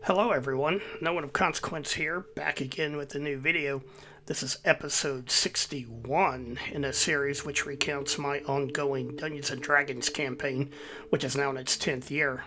Hello everyone, no one of consequence here, back again with a new video. This is episode 61 in a series which recounts my ongoing Dungeons & Dragons campaign, which is now in its 10th year.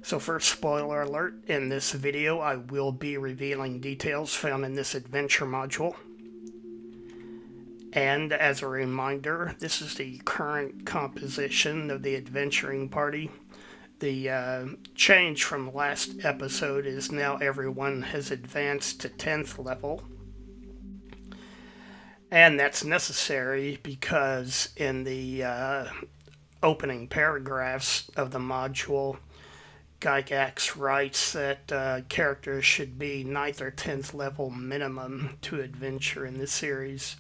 So first, spoiler alert, in this video I will be revealing details found in this adventure module. And as a reminder, this is the current composition of the adventuring party. The change from last episode is now everyone has advanced to 10th level. And that's necessary because in the opening paragraphs of the module, Gygax writes that characters should be 9th or 10th level minimum to adventure in this series.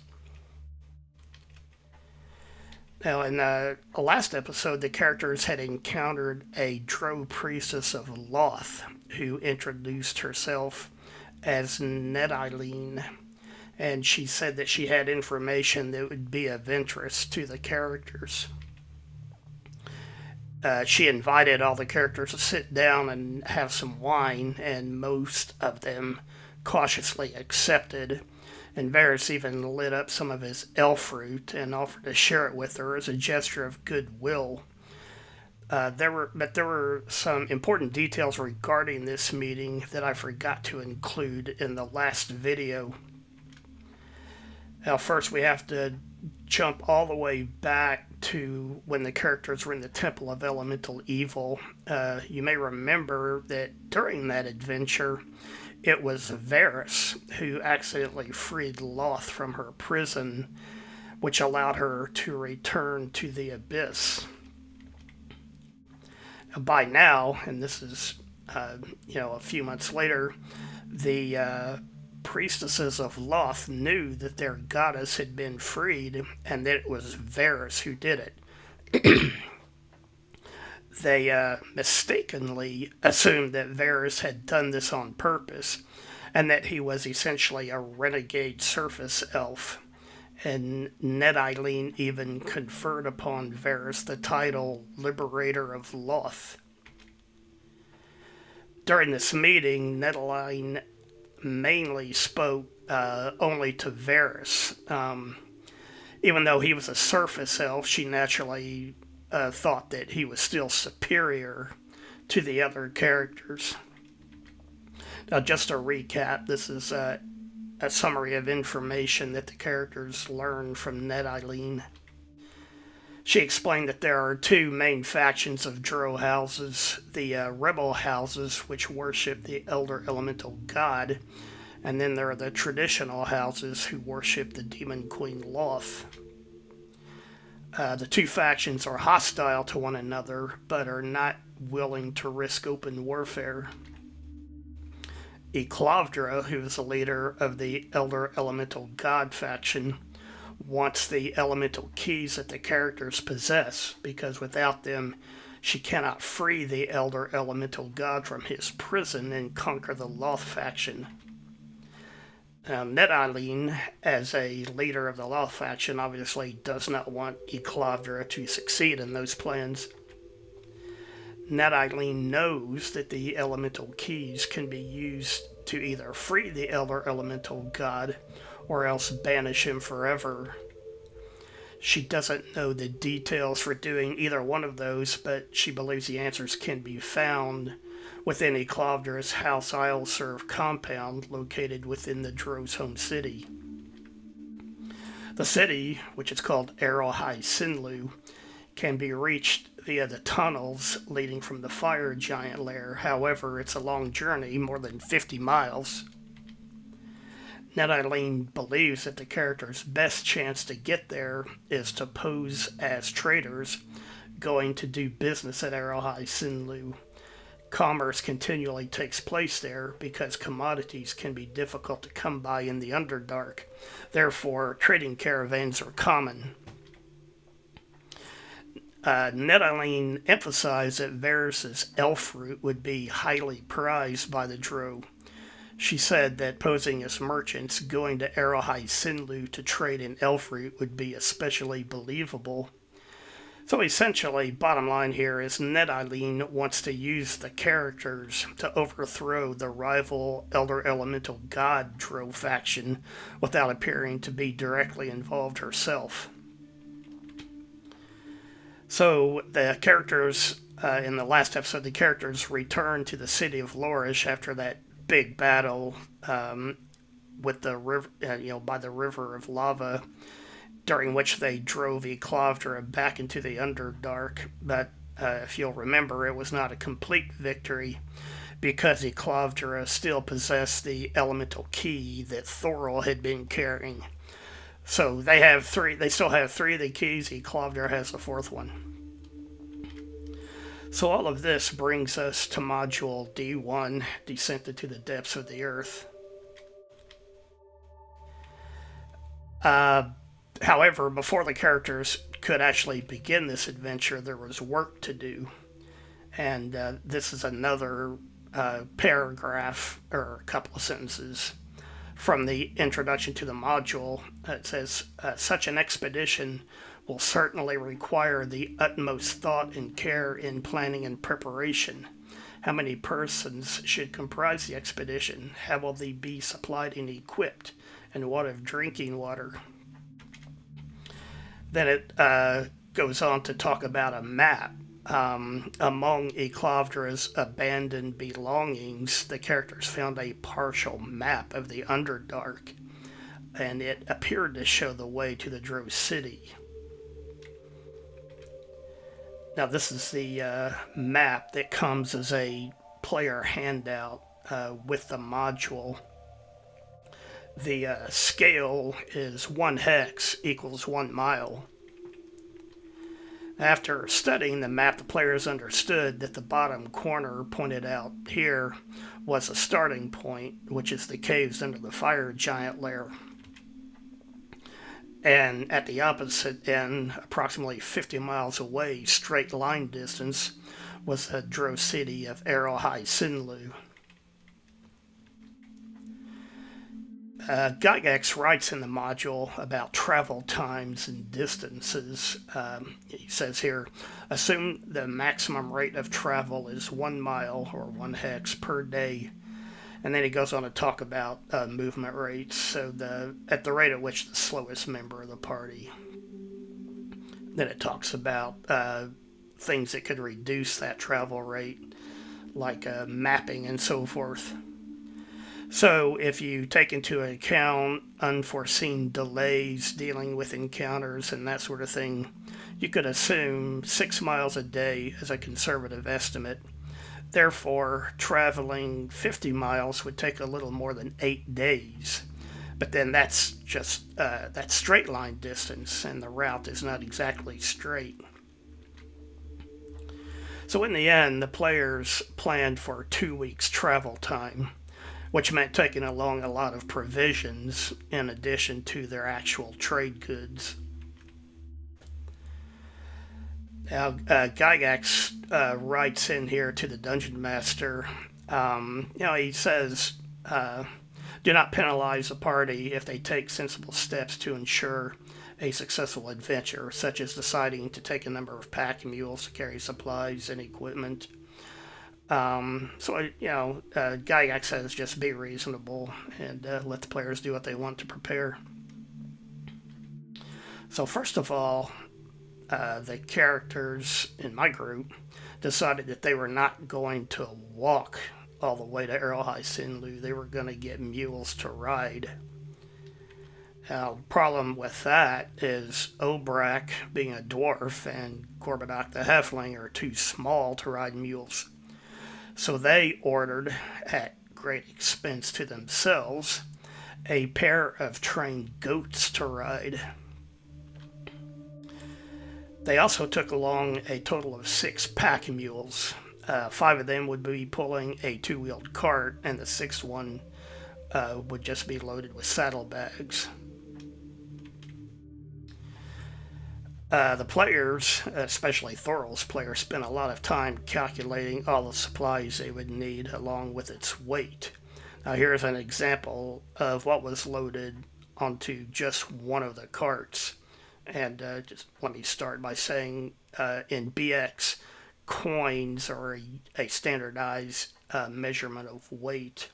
Now, in the last episode, the characters had encountered a Drow priestess of Loth, who introduced herself as Nediline, and she said that she had information that would be of interest to the characters. She invited all the characters to sit down and have some wine, and most of them cautiously accepted. And Varys even lit up some of his elf fruit and offered to share it with her as a gesture of goodwill. There were some important details regarding this meeting that I forgot to include in the last video. Now, first we have to jump all the way back to when the characters were in the Temple of Elemental Evil. You may remember that during that adventure, it was Varys who accidentally freed Loth from her prison, which allowed her to return to the Abyss. By now, and this is, a few months later, the priestesses of Loth knew that their goddess had been freed and that it was Varys who did it. They mistakenly assumed that Varys had done this on purpose and that he was essentially a renegade surface elf. And Nediline even conferred upon Varys the title Liberator of Loth. During this meeting, Nediline mainly spoke only to Varys. Even though he was a surface elf, she naturally thought that he was still superior to the other characters. Now, just to recap, this is a summary of information that the characters learned from Nediline. She explained that there are two main factions of Drow houses, the rebel houses, which worship the Elder Elemental God, and then there are the traditional houses who worship the Demon Queen Loth. The two factions are hostile to one another, but are not willing to risk open warfare. Eclavdra, who is the leader of the Elder Elemental God faction, wants the elemental keys that the characters possess, because without them, she cannot free the Elder Elemental God from his prison and conquer the Loth faction. Nediline, as a leader of the Loth faction, obviously does not want Eclavdra to succeed in those plans. Nediline knows that the elemental keys can be used to either free the Elder Elemental God or else banish him forever. She doesn't know the details for doing either one of those, but she believes the answers can be found within Eclavdra's House Isleserve compound located within the Drow's home city. The city, which is called Arrowhigh Sinlu, can be reached via the tunnels leading from the fire giant lair. However, it's a long journey, more than 50 miles. Nediline believes that the character's best chance to get there is to pose as traders going to do business at Arrowhigh Sinlu. Commerce continually takes place there because commodities can be difficult to come by in the Underdark. Therefore, trading caravans are common. Nediline emphasized that Varys' elf fruit would be highly prized by the Drow. She said that posing as merchants going to Arrowhigh Sinlu to trade in elf fruit would be especially believable. So essentially, bottom line here is Ned Eileen wants to use the characters to overthrow the rival Elder Elemental God Drow faction without appearing to be directly involved herself. So the characters in the last episode, the characters return to the city of Lorish after that big battle with the river, by the river of lava, during which they drove Eclavdra back into the Underdark. But if you'll remember, it was not a complete victory because Eclavdra still possessed the elemental key that Thorol had been carrying. So they have three. They still have three of the keys. Eclavdra has the fourth one. So all of this brings us to Module D1, Descent into the Depths of the Earth. However, before the characters could actually begin this adventure, there was work to do. And this is another paragraph, or a couple of sentences, from the introduction to the module. It says, such an expedition will certainly require the utmost thought and care in planning and preparation. How many persons should comprise the expedition? How will they be supplied and equipped? And what of drinking water? Then it goes on to talk about a map. Among Eclavdra's abandoned belongings, the characters found a partial map of the Underdark, and it appeared to show the way to the Drow city. Now, this is the map that comes as a player handout with the module. The scale is 1 hex equals 1 mile. After studying the map, the players understood that the bottom corner pointed out here was a starting point, which is the caves under the fire giant lair. And at the opposite end, approximately 50 miles away, straight line distance, was the Drow city of Arrowhigh Sinlu. Gygax writes in the module about travel times and distances. He says here, assume the maximum rate of travel is 1 mile or 1 hex per day. And then he goes on to talk about movement rates, so at the rate at which the slowest member of the party. Then it talks about things that could reduce that travel rate, like mapping and so forth. So if you take into account unforeseen delays dealing with encounters and that sort of thing, you could assume 6 miles a day as a conservative estimate. Therefore, traveling 50 miles would take a little more than 8 days. But then that's just that straight line distance, and the route is not exactly straight. So in the end, the players planned for 2 weeks travel time, which meant taking along a lot of provisions in addition to their actual trade goods. Now, Gygax writes in here to the Dungeon Master, he says, do not penalize a party if they take sensible steps to ensure a successful adventure, such as deciding to take a number of pack mules to carry supplies and equipment. Gygax says just be reasonable and let the players do what they want to prepare. So first of all, the characters in my group decided that they were not going to walk all the way to Arrowhigh Sinlu. They were going to get mules to ride. Now, the problem with that is Obrak, being a dwarf, and Gorbadak the halfling are too small to ride mules. So they ordered, at great expense to themselves, a pair of trained goats to ride. They also took along a total of 6 pack mules. 5 of them would be pulling a 2-wheeled cart, and the 6th one would just be loaded with saddlebags. The players, especially Thorol's players, spent a lot of time calculating all the supplies they would need along with its weight. Now here's an example of what was loaded onto just one of the carts. And just let me start by saying in BX, coins are a standardized measurement of weight.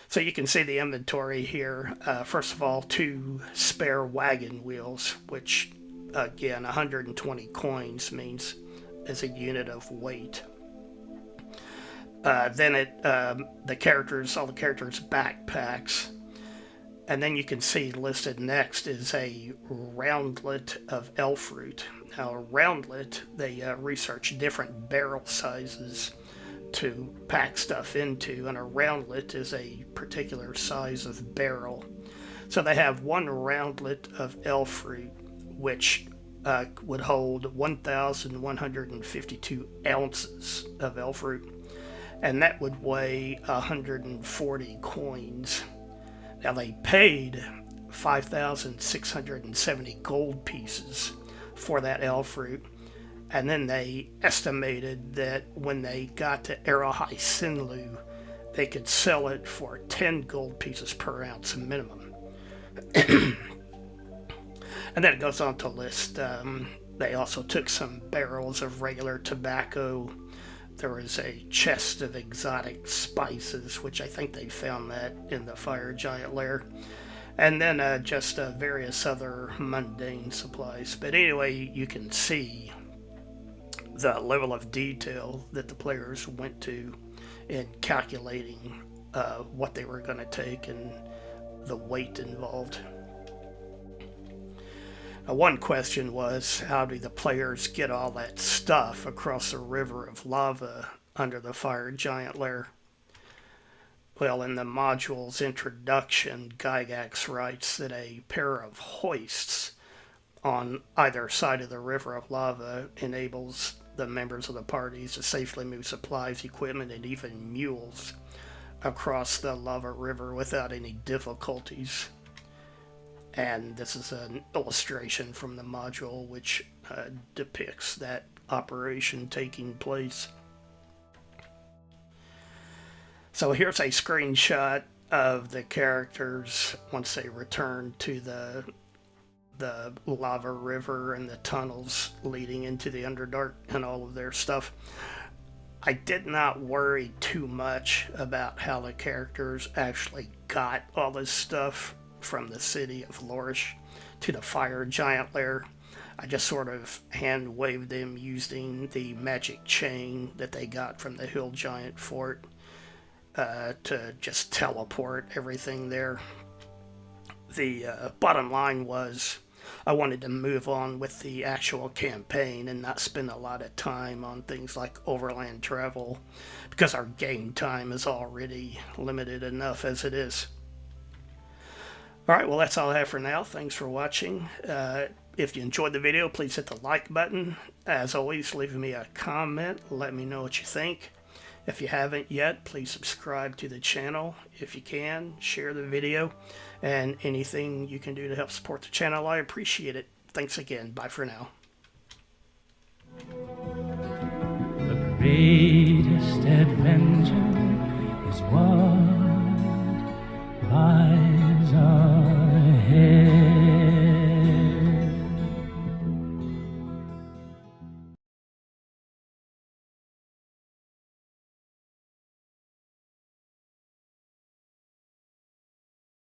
So you can see the inventory here. First of all, 2 spare wagon wheels, which again, 120 coins means as a unit of weight. Then all the characters' backpacks. And then you can see listed next is a roundlet of elf root. Now, a roundlet, they research different barrel sizes to pack stuff into, and a roundlet is a particular size of barrel. So they have 1 roundlet of elf root, which would hold 1,152 ounces of elf root, and that would weigh 140 coins. Now, they paid 5,670 gold pieces for that elf root, and then they estimated that when they got to Arahai Sinlu, they could sell it for 10 gold pieces per ounce minimum. And then it goes on to list, they also took some barrels of regular tobacco. There was a chest of exotic spices, which I think they found that in the fire giant lair. And then just various other mundane supplies. But anyway, you can see the level of detail that the players went to in calculating what they were going to take and the weight involved. Now, one question was, how do the players get all that stuff across the river of lava under the fire giant lair? Well, in the module's introduction, Gygax writes that a pair of hoists on either side of the river of lava enables the members of the parties to safely move supplies, equipment, and even mules across the lava river without any difficulties. And this is an illustration from the module which depicts that operation taking place. So here's a screenshot of the characters once they return to the lava river and the tunnels leading into the Underdark and all of their stuff. I did not worry too much about how the characters actually got all this stuff from the city of Lorish to the fire giant lair. I just sort of hand waved them using the magic chain that they got from the hill giant fort to just teleport everything there. The bottom line was I wanted to move on with the actual campaign and not spend a lot of time on things like overland travel, because our game time is already limited enough as it is. Alright, well, that's all I have for now. Thanks for watching. If you enjoyed the video, please hit the like button. As always, leave me a comment. Let me know what you think. If you haven't yet, please subscribe to the channel. If you can, share the video. And anything you can do to help support the channel, I appreciate it. Thanks again. Bye for now. The greatest adventure is what lies